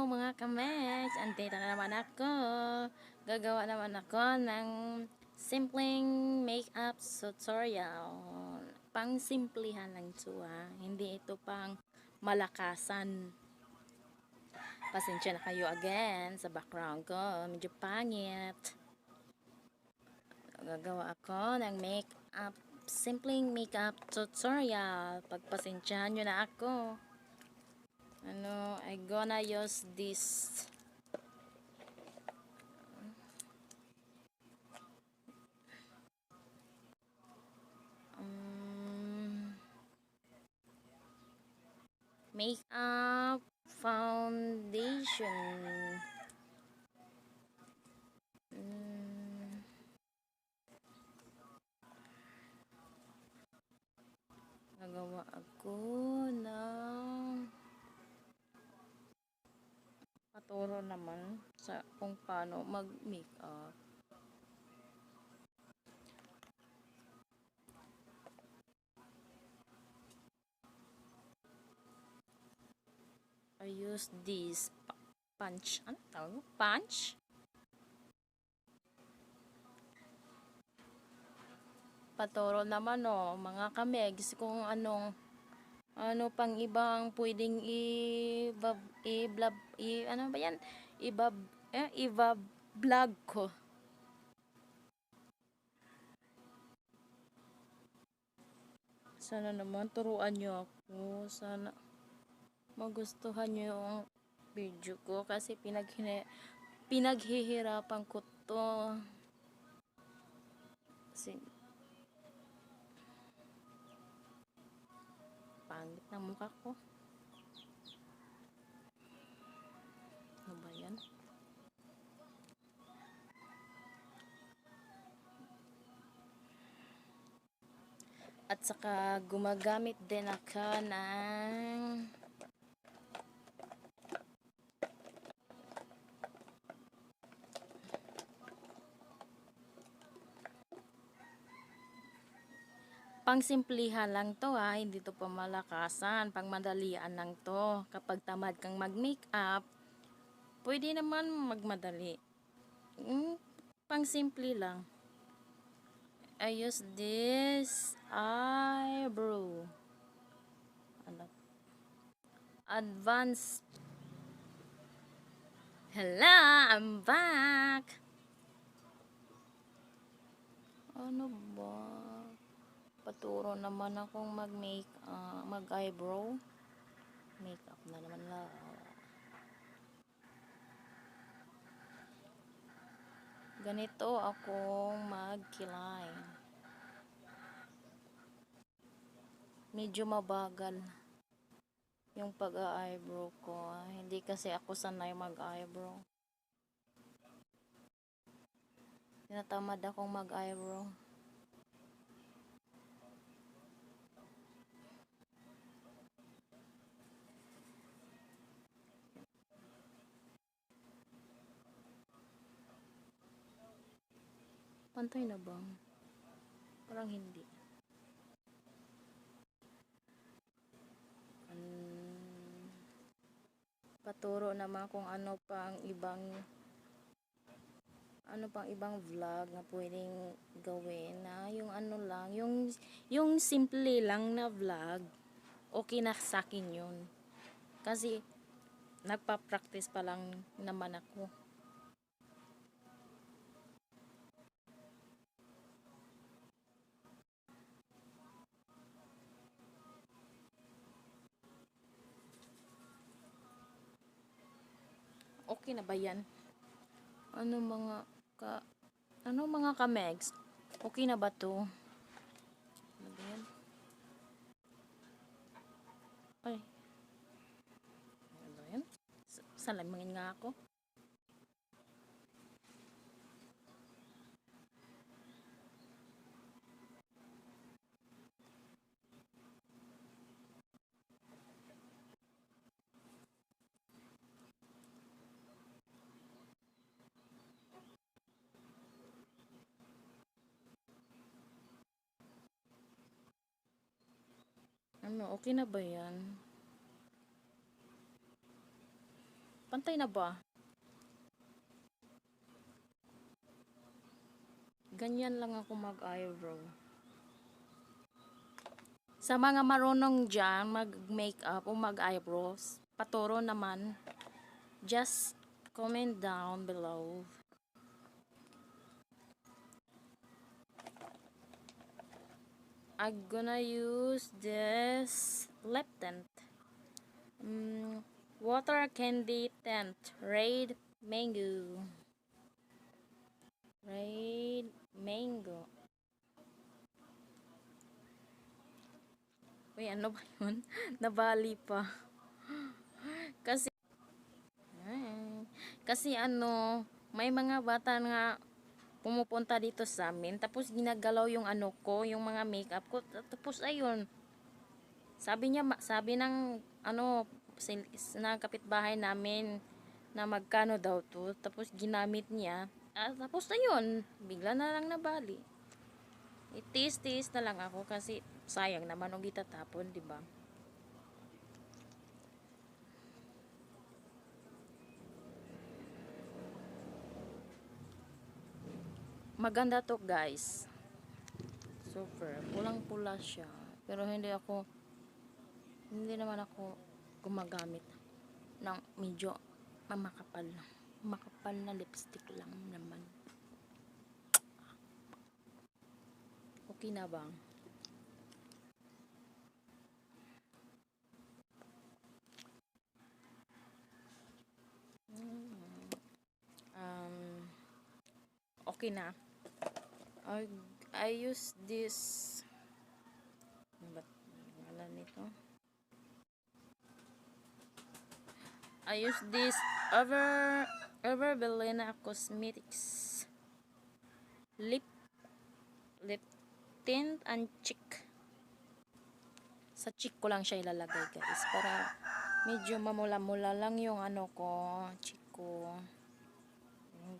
mga kamex, andito na naman ako. Gagawa naman ako ng simpleng makeup tutorial. Pang simplihan lang ito hindi ito pang malakasan. Pasensya na kayo again sa background ko, medyo pangit. Gagawa ako ng makeup, simpleng makeup tutorial. Pagpasensyahan nyo na ako. I gonna use this makeup foundation. Nagawa ako ng paturo naman sa kung paano mag-makeup. I use this punch. Ano tawag? Punch? Paturo naman mga kamegs kung ano pang ibang pwedeng ano ba yan? Vlog ko. Sana naman turuan nyo ako. Sana magustuhan nyo yung video ko kasi pinaghihirapan ko to. Kasi pangit ng mukha ko. Ano ba yan? At saka gumagamit din ako ng pang simplihan lang to hindi to pamalakasan, pang madalian lang to. Kapag tamad kang mag-makeup, pwede naman magmadali. Pang simple lang. I use this eyebrow. Advanced. Hello, I'm back. Ano ba? Paturo naman akong mag-eyebrow. Makeup na naman lang. Ganito akong magkilay. Medyo mabagal yung pag-eyebrow ko. Hindi kasi ako sanay mag-eyebrow. Tinatamad akong mag-eyebrow. Pantay na ba? Parang hindi. Paturo naman kung ano pang ibang vlog na pwedeng gawin na yung ano lang, yung simple lang na vlog. Okay na sa akin yun. Kasi nagpa-practice pa lang naman ako. Okay na ba yan? Ano mga kamegs? Okay na ba to? Ano ba yan? Ay. Ano ba yan? Salamangin nga ako. Okay na ba yan? Pantay na ba? Ganyan lang ako mag-eyebrow. Sa mga marunong dyan, mag-makeup o mag-eyebrows, paturo naman, just comment down below. I'm gonna use this lip tint. Water candy tint. Red mango. Red mango. Uy, ano ba yun? Nabali pa. Kasi, kasi ano, may mga bata nga pumupunta dito sa amin, tapos ginagalaw yung ano ko, yung mga makeup ko, tapos ayun, sabi ng ano, na kapitbahay namin, na magkano daw to, tapos ginamit niya, tapos ayun, bigla na lang nabali. Itis-tis na lang ako kasi sayang naman kung itatapon, di ba? Maganda to, guys. Super. Pulang-pula siya. Pero hindi naman ako gumagamit ng medyo makapal na lipstick lang naman. Okay na ba? Okay na. I use this, ba't wala nito? I use this Belena Cosmetics lip tint and cheek. Sa cheek ko lang siya ilalagay, guys, para medyo mamula-mula lang yung ano ko, cheek ko.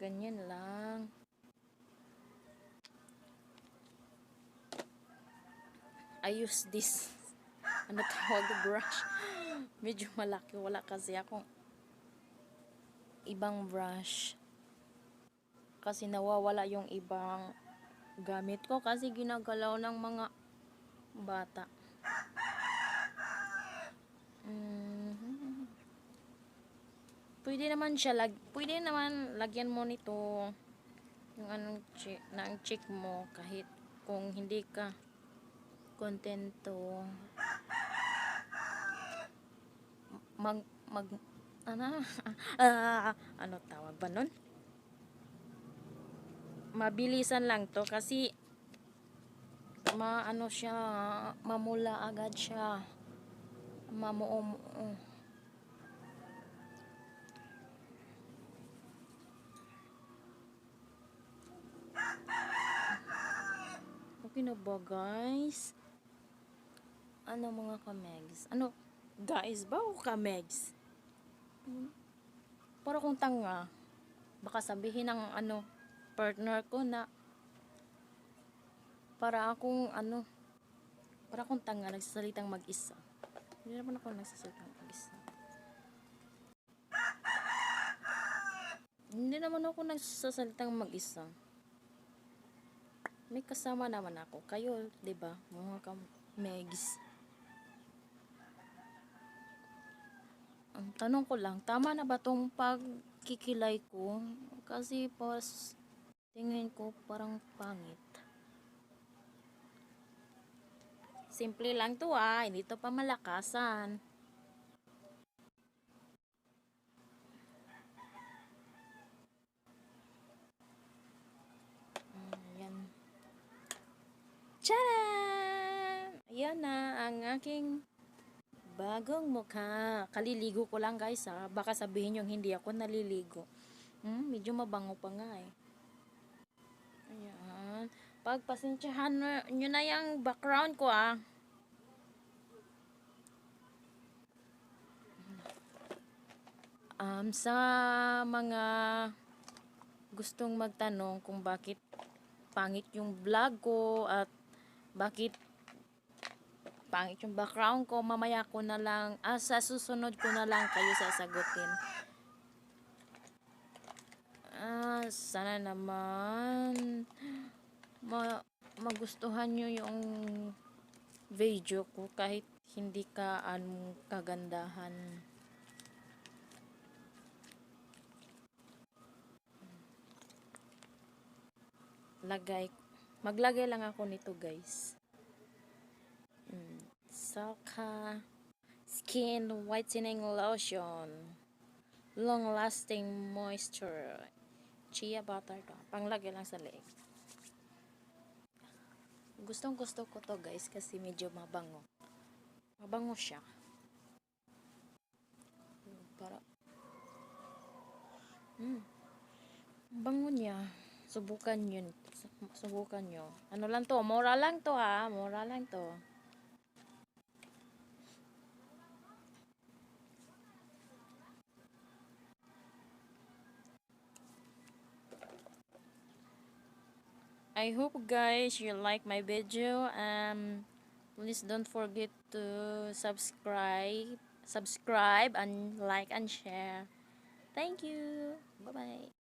Ganyan lang. I use this ano tawag, brush. Medyo malaki, wala kasi akong ibang brush kasi nawawala yung ibang gamit ko kasi ginagalaw ng mga bata. Pwede naman lagyan mo nito yung anong cheek mo kahit kung hindi ka kontento ano tawag ba nun? Mabilisan lang to kasi ano siya, mamula agad siya, mamuo. Okay na ba, guys? Ano mga kamegs? Ano, guys ba o kamegs? Para kung tanga. Baka sabihin ng ano, partner ko na para akong tanga, nagsasalitang mag-isa. Hindi naman ako nagsasalitang mag-isa. Hindi naman ako nagsasalitang mag-isa. May kasama naman ako. Kayo, 'di ba? Mga kamegs. Ang tanong ko lang, tama na ba tong pagkikilay ko? Kasi pas tingin ko parang pangit. Simple lang to, hindi to pa malakasan. Ayan. Tcharan! Ayan na ang aking bagong mukha. Kaliligo ko lang, guys, baka sabihin yung hindi ako naliligo. Medyo mabango pa nga eh. Ayan. Pagpasensyahan nyo na yung background ko sa mga gustong magtanong kung bakit pangit yung vlog ko at bakit pangit yung background ko, mamaya ko na lang, sa susunod ko na lang kayo sasagutin. Sana naman magustuhan nyo yung video ko kahit hindi ka anong kagandahan. Maglagay lang ako nito, guys. Saka skin whitening lotion, long lasting moisture, chia butter to. Panglagay lang sa leeg. Gustong gusto ko to, guys, kasi medyo mabango. Mabango siya. Para bango niya. Subukan yun. Subukan nyo. Ano lang to? Mura lang to, ha. Mura lang to. I hope, guys, you like my video. Please don't forget to subscribe and like and share. Thank you. Bye bye.